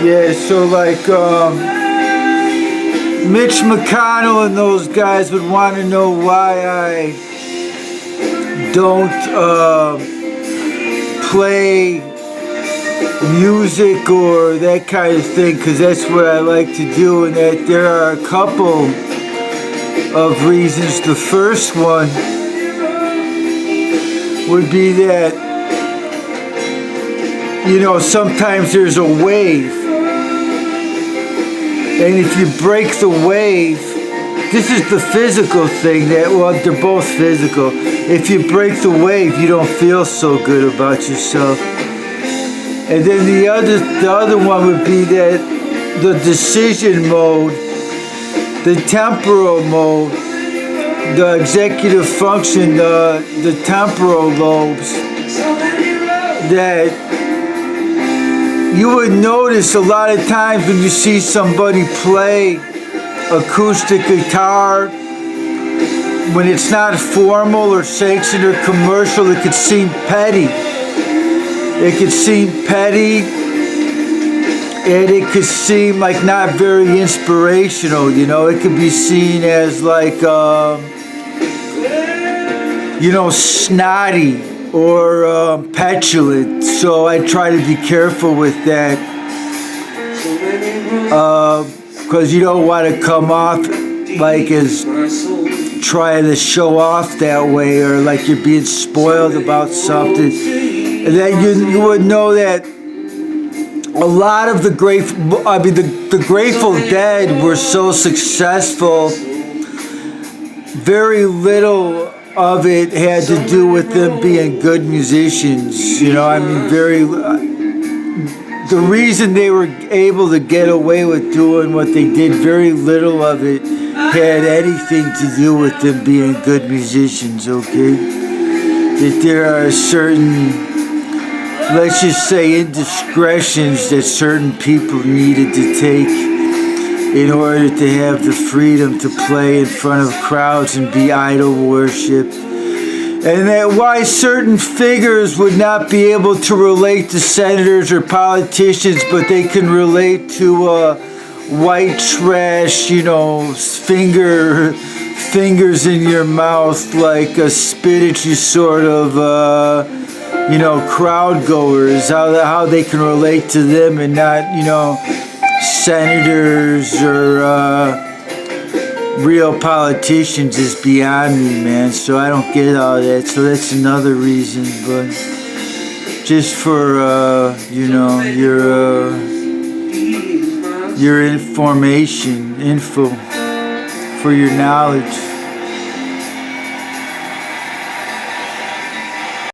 Yeah, so like Mitch McConnell and those guys would want to know why I don't play music or that kind of thing, because that's what I like to do, and that there are a couple of reasons. The first one would be that, you know, sometimes there's a wave, and if you break the wave, this is the physical thing that, well, they're both physical. If you break the wave, you don't feel so good about yourself. And then the other one would be that the decision mode, the temporal mode, the executive function, the temporal lobes, that you would notice a lot of times when you see somebody play acoustic guitar, when it's not formal or sanctioned or commercial, it could seem petty. It could seem petty, and it could seem like not very inspirational, you know. It could be seen as like, you know, snotty or petulant. So I try to be careful with that, because you don't want to come off like as trying to show off that way, or like you're being spoiled about something. And then you would know that a lot of the Grateful Dead were so successful, very little of it had to do with them being good musicians. You know, I mean, the reason they were able to get away with doing what they did, very little of it had anything to do with them being good musicians, okay? That there are certain, let's just say, indiscretions that certain people needed to take in order to have the freedom to play in front of crowds and be idol worshipped. And that why certain figures would not be able to relate to senators or politicians, but they can relate to white trash, you know, fingers in your mouth, like a spinachy sort of, you know, crowd goers, how they can relate to them and not, you know, senators or real politicians is beyond me, man. So I don't get all that. So that's another reason. But just for you know, your information, info, for your knowledge.